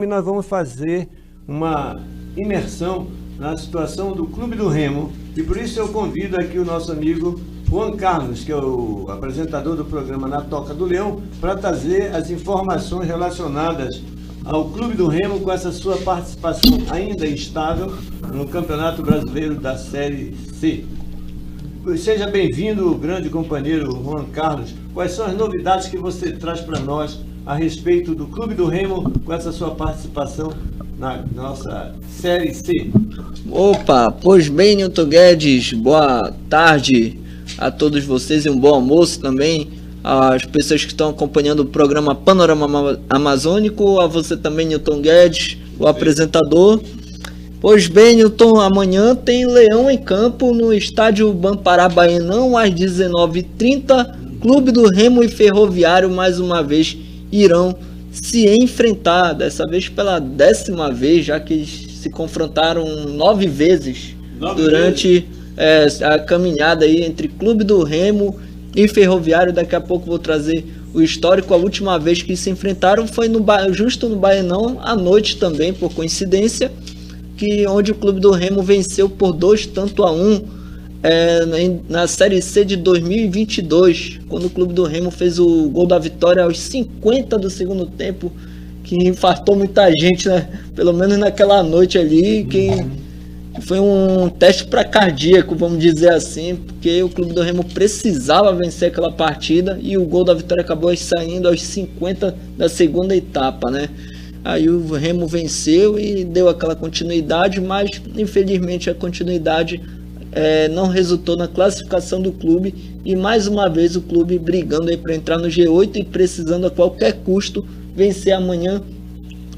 E nós vamos fazer uma imersão na situação do Clube do Remo. E por isso eu convido aqui o nosso amigo Juan Carlos, que é o apresentador do programa Na Toca do Leão, para trazer as informações relacionadas ao Clube do Remo com essa sua participação ainda estável no Campeonato Brasileiro da Série C. Seja bem-vindo, grande companheiro Juan Carlos. Quais são as novidades que você traz para nós a respeito do Clube do Remo com essa sua participação na nossa Série C? Opa, pois bem, Newton Guedes, boa tarde a todos vocês e um bom almoço também às pessoas que estão acompanhando o programa Panorama Amazônico, a você também, Newton Guedes, o apresentador. Pois bem, Newton, amanhã tem Leão em campo no estádio Bampará Baenão às 19h30. Clube do Remo e Ferroviário mais uma vez irão se enfrentar, dessa vez pela 10ª vez, já que eles se confrontaram 9 vezes durante a caminhada aí entre Clube do Remo e Ferroviário. Daqui a pouco vou trazer o histórico. A última vez que se enfrentaram foi justo no Baenão, à noite também, por coincidência, onde o Clube do Remo venceu por 2-1 na Série C de 2022, quando o Clube do Remo fez o gol da vitória aos 50 do segundo tempo, que infartou muita gente, né? Pelo menos naquela noite ali, que foi um teste para cardíaco, vamos dizer assim, porque o Clube do Remo precisava vencer aquela partida e o gol da vitória acabou saindo aos 50 da segunda etapa, né? Aí o Remo venceu e deu aquela continuidade, mas infelizmente a continuidade não resultou na classificação do clube, e mais uma vez o clube brigando aí para entrar no G8 e precisando a qualquer custo vencer amanhã.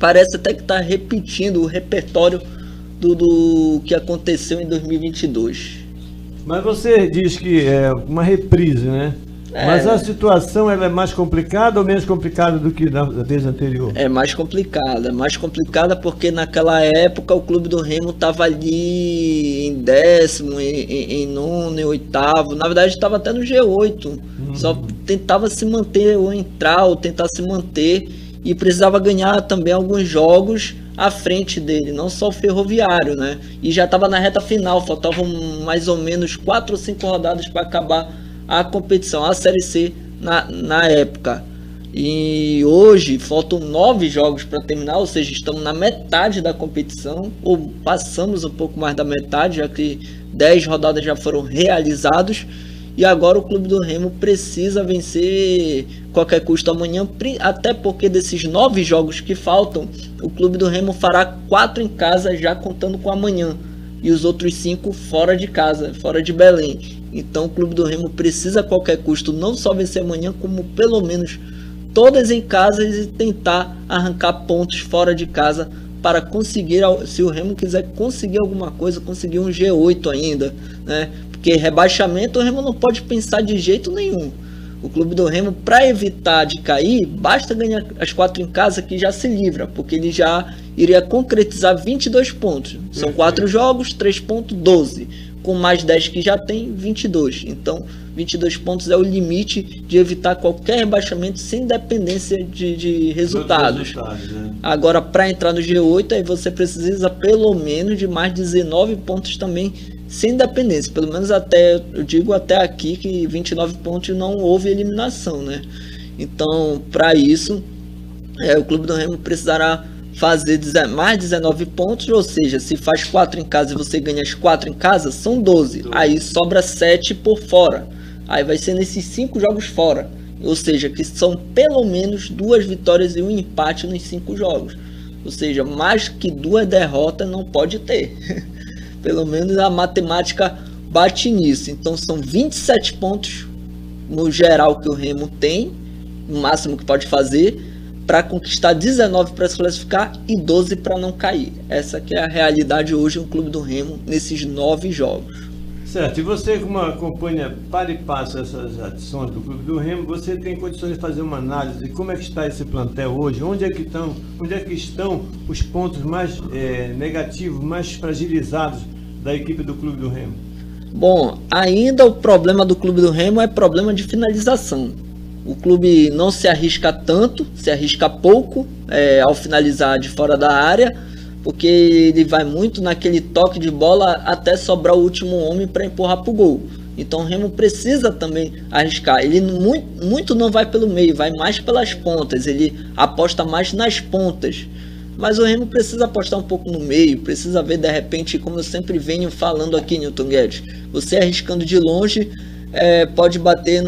Parece até que está repetindo o repertório do que aconteceu em 2022. Mas você diz que é uma reprise, né? Mas a situação ela é mais complicada ou menos complicada do que na vez anterior? É mais complicada porque naquela época o Clube do Remo estava ali em 10º, em 9º, em 8º, na verdade estava até no G8, só tentava se manter ou entrar ou tentar se manter, e precisava ganhar também alguns jogos à frente dele, não só o Ferroviário, né? E já estava na reta final, faltavam mais ou menos 4 ou 5 rodadas para acabar a competição, a Série C na época. E hoje faltam 9 jogos para terminar, ou seja, estamos na metade da competição, ou passamos um pouco mais da metade, já que 10 rodadas já foram realizadas. E agora o Clube do Remo precisa vencer qualquer custo amanhã, até porque desses 9 jogos que faltam, o Clube do Remo fará 4 em casa, já contando com amanhã, e os outros 5 fora de casa, fora de Belém. Então o Clube do Remo precisa a qualquer custo não só vencer amanhã, como pelo menos todas em casa, e tentar arrancar pontos fora de casa para conseguir, se o Remo quiser conseguir alguma coisa, conseguir um G8 ainda, né? Porque rebaixamento o Remo não pode pensar de jeito nenhum. O Clube do Remo, para evitar de cair, basta ganhar as 4 em casa que já se livra, porque ele já iria concretizar 22 pontos. São 4 jogos, 3 pontos, 12. Com mais 10 que já tem, 22. Então, 22 pontos é o limite de evitar qualquer rebaixamento sem dependência de resultados. Né? Agora, para entrar no G8, aí você precisa pelo menos de mais 19 pontos também, sem dependência. Pelo menos eu digo até aqui que 29 pontos não houve eliminação, né? Então, para isso, o Clube do Remo precisará fazer mais 19 pontos, ou seja, se faz 4 em casa e você ganha as 4 em casa, são 12. Aí sobra 7 por fora. Aí vai ser nesses 5 jogos fora. Ou seja, que são pelo menos 2 vitórias e um empate nos 5 jogos. Ou seja, mais que 2 derrotas não pode ter. Pelo menos a matemática bate nisso. Então são 27 pontos no geral que o Remo tem, o máximo que pode fazer, para conquistar 19 para se classificar e 12 para não cair. Essa que é a realidade hoje no Clube do Remo nesses 9 jogos. Certo, e você, como acompanha para e passo essas adições do Clube do Remo, você tem condições de fazer uma análise de como é que está esse plantel hoje, onde é que estão os pontos mais negativos, mais fragilizados da equipe do Clube do Remo? Bom, ainda o problema do Clube do Remo é problema de finalização. O clube não se arrisca tanto, se arrisca pouco ao finalizar de fora da área, porque ele vai muito naquele toque de bola até sobrar o último homem para empurrar para o gol. Então o Remo precisa também arriscar. Ele muito não vai pelo meio, vai mais pelas pontas, ele aposta mais nas pontas. Mas o Remo precisa apostar um pouco no meio, precisa ver de repente, como eu sempre venho falando aqui, Newton Guedes, você arriscando de longe, pode bater,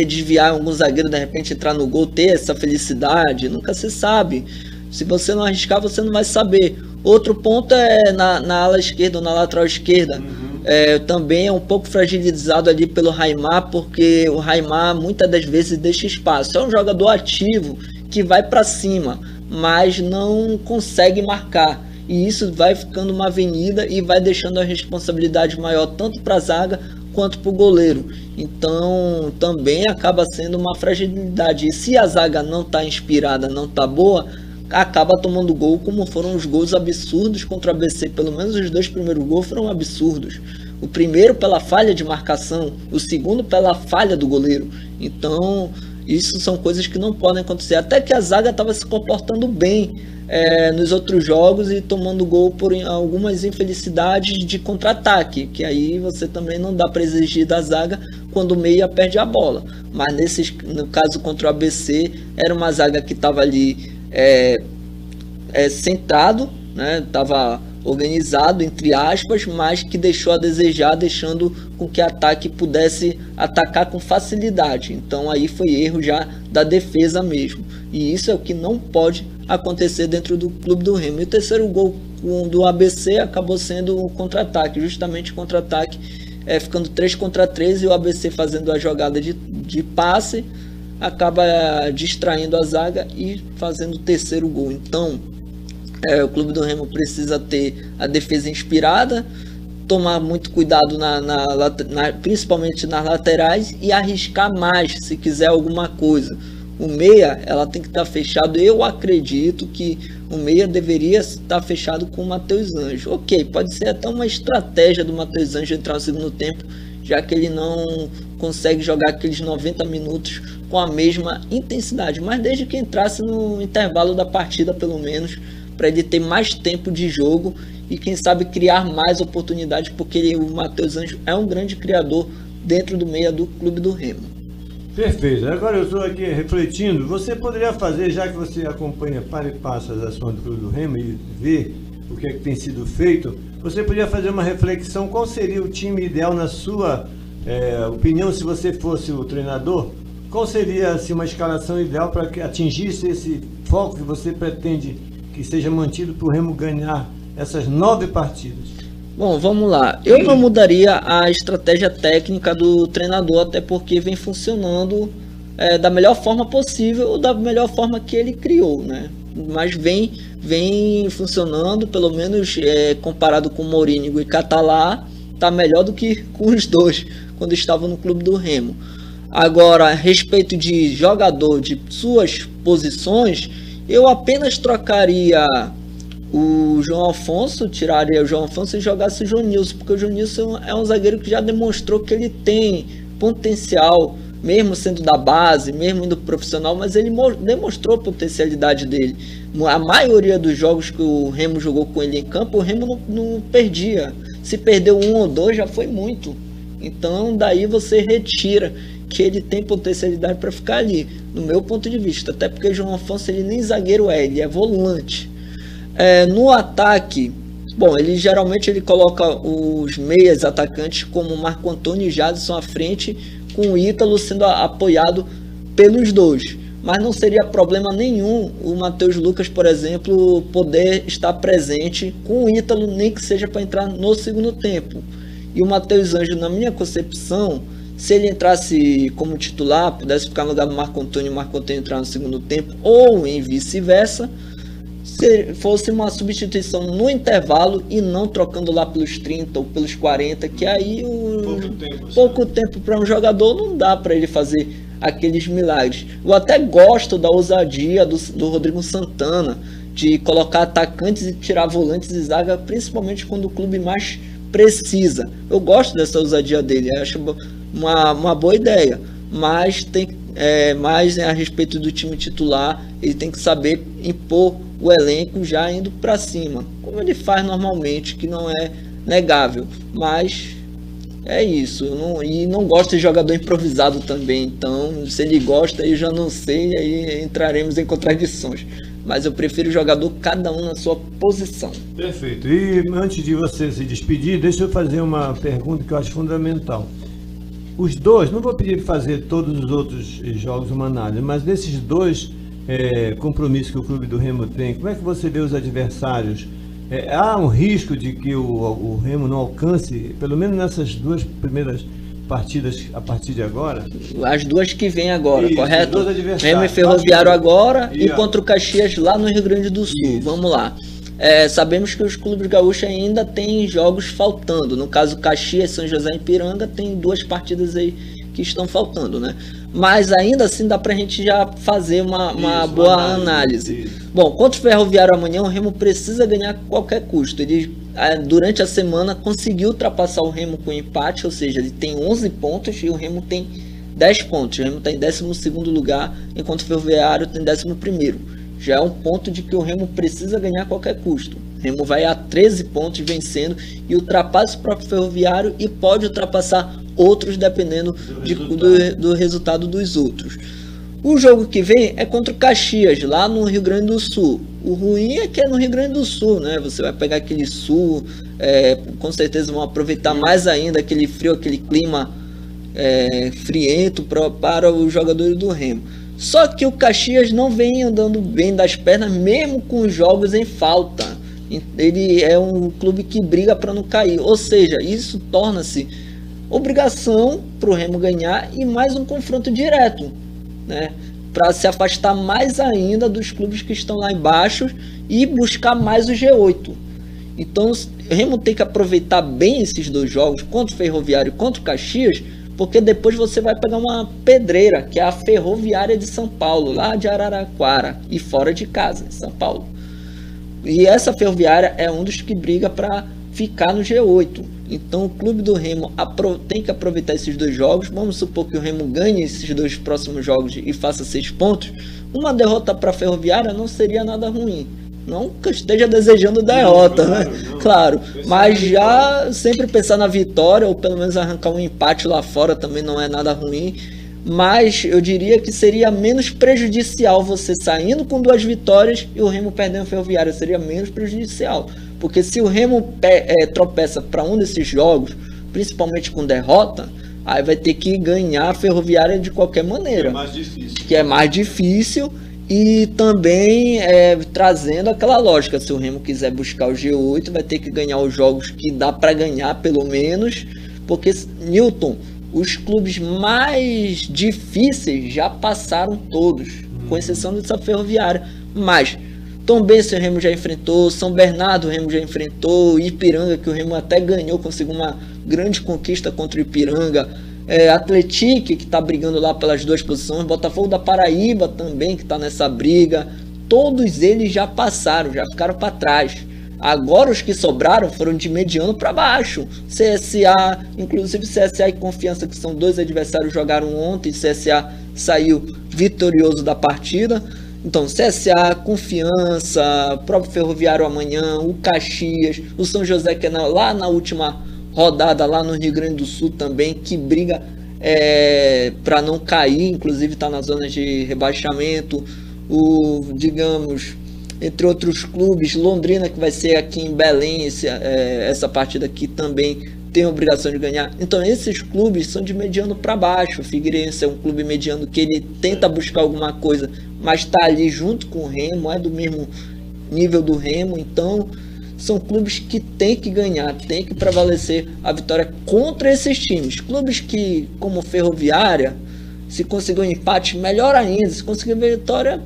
desviar algum zagueiro, de repente entrar no gol, ter essa felicidade, nunca se sabe. Se você não arriscar, você não vai saber. Outro ponto é na ala esquerda ou na lateral esquerda. Também é um pouco fragilizado ali pelo Raimar, porque o Raimar muitas das vezes deixa espaço. É um jogador ativo que vai para cima, mas não consegue marcar. E isso vai ficando uma avenida e vai deixando a responsabilidade maior tanto para a zaga quanto para o goleiro. Então também acaba sendo uma fragilidade. E se a zaga não está inspirada, não está boa, acaba tomando gol, como foram os gols absurdos contra o ABC. Pelo menos os 2 primeiros gols foram absurdos. O primeiro pela falha de marcação, o segundo pela falha do goleiro. Então isso são coisas que não podem acontecer. Até que a zaga estava se comportando bem nos outros jogos e tomando gol por algumas infelicidades de contra-ataque, que aí você também não dá para exigir da zaga quando o meia perde a bola. Mas no caso contra o ABC, era uma zaga que estava ali centrado, né? Estava organizado, entre aspas, mas que deixou a desejar, deixando com que o ataque pudesse atacar com facilidade. Então aí foi erro já da defesa mesmo. E isso é o que não pode acontecer dentro do clube do Remo. E o terceiro gol do ABC acabou sendo um contra-ataque, justamente contra-ataque, ficando 3 contra 3 e o ABC fazendo a jogada de passe, acaba distraindo a zaga e fazendo o terceiro gol. Então o clube do Remo precisa ter a defesa inspirada, tomar muito cuidado principalmente nas laterais e arriscar mais se quiser alguma coisa. O meia, ela tem que estar fechado. Eu acredito que o meia deveria estar fechado com o Matheus Anjo. Ok, pode ser até uma estratégia do Matheus Anjo entrar no segundo tempo, já que ele não consegue jogar aqueles 90 minutos com a mesma intensidade, mas desde que entrasse no intervalo da partida, pelo menos, para ele ter mais tempo de jogo e quem sabe criar mais oportunidades, porque o Matheus Anjo é um grande criador dentro do meia do clube do Remo. Perfeito. Agora eu estou aqui refletindo, você poderia fazer, já que você acompanha para e passo as ações do clube do Remo e vê o que é que tem sido feito, você poderia fazer uma reflexão, qual seria o time ideal na sua opinião, se você fosse o treinador? Qual seria assim, uma escalação ideal para que atingisse esse foco que você pretende que seja mantido para o Remo ganhar essas 9 partidas? Bom, vamos lá. Eu não mudaria a estratégia técnica do treinador, até porque vem funcionando da melhor forma possível, ou da melhor forma que ele criou, né? Mas vem funcionando, pelo menos comparado com Mourinho e Catalá, tá melhor do que com os dois, quando estavam no clube do Remo. Agora, a respeito de jogador, de suas posições, eu apenas trocaria o João Afonso, tiraria o João Afonso e jogasse o Jonilson, porque o Jonilson é um zagueiro que já demonstrou que ele tem potencial, mesmo sendo da base, mesmo indo profissional, mas ele demonstrou a potencialidade dele. A maioria dos jogos que o Remo jogou com ele em campo, o Remo não perdia. Se perdeu 1 ou 2 já foi muito. Então daí você retira que ele tem potencialidade para ficar ali, no meu ponto de vista. Até porque o João Afonso ele nem zagueiro ele é volante. No ataque, bom, ele coloca os meias atacantes como Marco Antônio e Jadson à frente, com o Ítalo sendo apoiado pelos dois. Mas não seria problema nenhum o Matheus Lucas, por exemplo, poder estar presente com o Ítalo, nem que seja para entrar no segundo tempo. E o Matheus Anjo, na minha concepção, se ele entrasse como titular, pudesse ficar no lugar do Marco Antônio e o Marco Antônio entrar no segundo tempo, ou em vice-versa, se fosse uma substituição no intervalo e não trocando lá pelos 30 ou pelos 40, que aí pouco tempo para um jogador não dá para ele fazer aqueles milagres. Eu até gosto da ousadia do Rodrigo Santana de colocar atacantes e tirar volantes e zaga, principalmente quando o clube mais precisa. Eu gosto dessa ousadia dele, acho uma boa ideia. mas tem mais a respeito do time titular, ele tem que saber impor o elenco já indo para cima, como ele faz normalmente, que não é negável, mas é isso. E não gosto de jogador improvisado também, então se ele gosta eu já não sei, aí entraremos em contradições, mas eu prefiro jogador cada um na sua posição. Perfeito. E antes de você se despedir, deixa eu fazer uma pergunta que eu acho fundamental. Os dois, não vou pedir para fazer todos os outros jogos uma análise, mas desses dois compromissos que o Clube do Remo tem, como é que você vê os adversários? Há um risco de que o Remo não alcance, pelo menos nessas duas primeiras partidas a partir de agora? As duas que vêm agora, isso, correto? Remo e Ferroviário agora e contra o Caxias lá no Rio Grande do Sul. Isso. Vamos lá. Sabemos que os clubes gaúchos ainda têm jogos faltando. No caso, Caxias, São José e Ipiranga tem 2 partidas aí que estão faltando, né? Mas ainda assim dá pra gente já fazer uma boa análise. Bom, contra o Ferroviário amanhã, o Remo precisa ganhar a qualquer custo. Ele, durante a semana, conseguiu ultrapassar o Remo com empate, ou seja, ele tem 11 pontos e o Remo tem 10 pontos. O Remo está em 12º lugar, enquanto o Ferroviário tem 11º. Já é um ponto de que o Remo precisa ganhar a qualquer custo. O Remo vai a 13 pontos vencendo e ultrapassa o próprio Ferroviário e pode ultrapassar outros dependendo do resultado dos outros. O jogo que vem é contra o Caxias, lá no Rio Grande do Sul. O ruim é que é no Rio Grande do Sul, né? Você vai pegar aquele sul, com certeza vão aproveitar mais ainda aquele frio, aquele clima friento para os jogadores do Remo. Só que o Caxias não vem andando bem das pernas, mesmo com os jogos em falta. Ele é um clube que briga para não cair. Ou seja, isso torna-se obrigação para o Remo ganhar e mais um confronto direto, né? Para se afastar mais ainda dos clubes que estão lá embaixo e buscar mais o G8. Então o Remo tem que aproveitar bem esses 2 jogos, contra o Ferroviário e contra o Caxias, porque depois você vai pegar uma pedreira, que é a Ferroviária de São Paulo, lá de Araraquara, e fora de casa, em São Paulo. E essa Ferroviária é um dos que briga para ficar no G8. Então o clube do Remo tem que aproveitar esses 2 jogos. Vamos supor que o Remo ganhe esses 2 próximos jogos e faça 6 pontos. Uma derrota para a Ferroviária não seria nada ruim. Não que eu esteja desejando derrota, né? Claro, mas já sempre pensar na vitória, ou pelo menos arrancar um empate lá fora também não é nada ruim. Mas eu diria que seria menos prejudicial você saindo com 2 vitórias e o Remo perdendo a Ferroviária. Seria menos prejudicial. Porque se o Remo tropeça para um desses jogos, principalmente com derrota, aí vai ter que ganhar a Ferroviária de qualquer maneira. Que é mais difícil. E também trazendo aquela lógica, se o Remo quiser buscar o G8, vai ter que ganhar os jogos que dá para ganhar pelo menos, porque, Newton, os clubes mais difíceis já passaram todos, com exceção dessa Ferroviária. Mas Tombense o Remo já enfrentou, São Bernardo o Remo já enfrentou, Ipiranga, que o Remo até ganhou, conseguiu uma grande conquista contra o Ipiranga, Atlético, que está brigando lá pelas 2 posições, Botafogo da Paraíba também, que está nessa briga. Todos eles já passaram, já ficaram para trás. Agora os que sobraram foram de mediano para baixo. CSA, inclusive CSA e Confiança, que são 2 adversários, jogaram ontem. CSA saiu vitorioso da partida. Então CSA, Confiança, próprio Ferroviário amanhã, o Caxias, o São José, que é lá na última rodada, lá no Rio Grande do Sul também, que briga para não cair, inclusive está na zona de rebaixamento. Digamos, entre outros clubes, Londrina, que vai ser aqui em Belém, essa partida aqui também tem a obrigação de ganhar. Então esses clubes são de mediano para baixo. O Figueirense é um clube mediano que ele tenta buscar alguma coisa, mas está ali junto com o Remo, é do mesmo nível do Remo. Então são clubes que tem que ganhar, tem que prevalecer a vitória contra esses times. Clubes que, como Ferroviária, se conseguir um empate, melhor ainda. Se conseguir a vitória,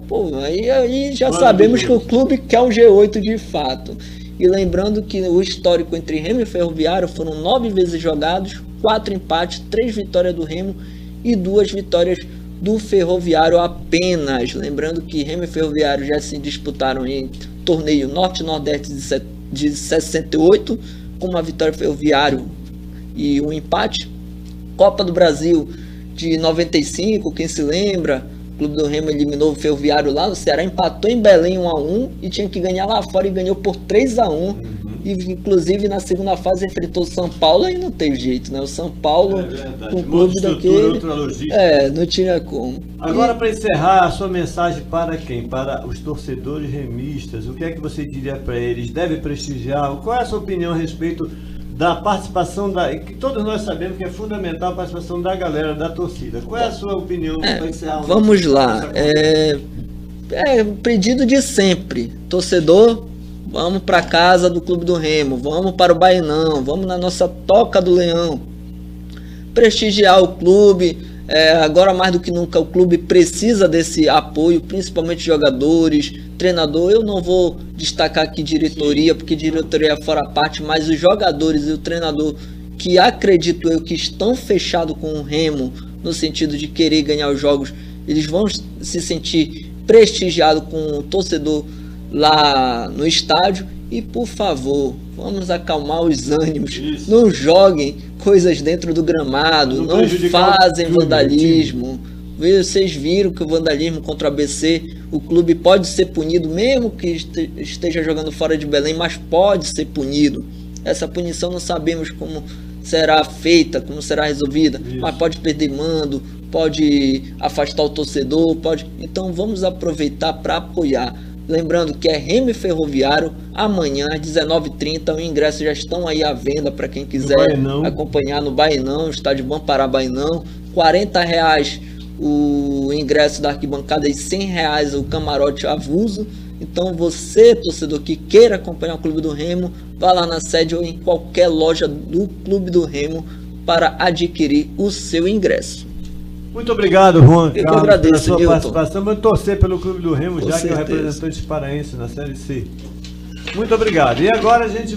aí já sabemos que o clube quer o G8 de fato. E lembrando que o histórico entre Remo e Ferroviário foram 9 vezes jogados, 4 empates, 3 vitórias do Remo e 2 vitórias do Ferroviário apenas. Lembrando que Remo e Ferroviário já se disputaram em torneio Norte-Nordeste de 68, com uma vitória Ferroviário e um empate. Copa do Brasil de 95, quem se lembra? O Clube do Remo eliminou o Ferroviário lá, o Ceará empatou em Belém 1-1 e tinha que ganhar lá fora e ganhou por 3-1. E, inclusive, na segunda fase enfrentou o São Paulo e não teve jeito, né? O São Paulo, com o clube daquele... não tinha como. Agora, para encerrar, a sua mensagem para quem? Para os torcedores remistas. O que é que você diria para eles? Deve prestigiar? Qual é a sua opinião a respeito da participação que todos nós sabemos que é fundamental a participação da galera, da torcida? Qual é a sua opinião para encerrar? Vamos lá. Pedido de sempre. Torcedor, vamos para casa do Clube do Remo, vamos para o Bainão, vamos na nossa Toca do Leão. Prestigiar o clube. Agora mais do que nunca o clube precisa desse apoio, principalmente jogadores, treinador. Eu não vou destacar aqui diretoria, porque diretoria é fora parte, mas os jogadores e o treinador que acredito eu que estão fechados com o Remo, no sentido de querer ganhar os jogos, eles vão se sentir prestigiados com o torcedor lá no estádio. E por favor, vamos acalmar os ânimos. Isso. Não joguem coisas dentro do gramado, não fazem vandalismo. Vocês viram que o vandalismo contra o ABC, o clube pode ser punido, mesmo que esteja jogando fora de Belém, mas pode ser punido. Essa punição não sabemos como será feita, como será resolvida. Isso. Mas pode perder mando, pode afastar o torcedor, Então vamos aproveitar para apoiar. Lembrando que é Remo e Ferroviário, amanhã às 19h30, os ingressos já estão aí à venda para quem quiser acompanhar no Bainão, estádio Bampará Bainão, R$40 o ingresso da arquibancada e R$100 o camarote avulso. Então você, torcedor que queira acompanhar o Clube do Remo, vá lá na sede ou em qualquer loja do Clube do Remo para adquirir o seu ingresso. Muito obrigado, Juan Carlos, pela sua participação. Vamos torcer pelo Clube do Remo, já que é o representante paraense na Série C. Muito obrigado. E agora a gente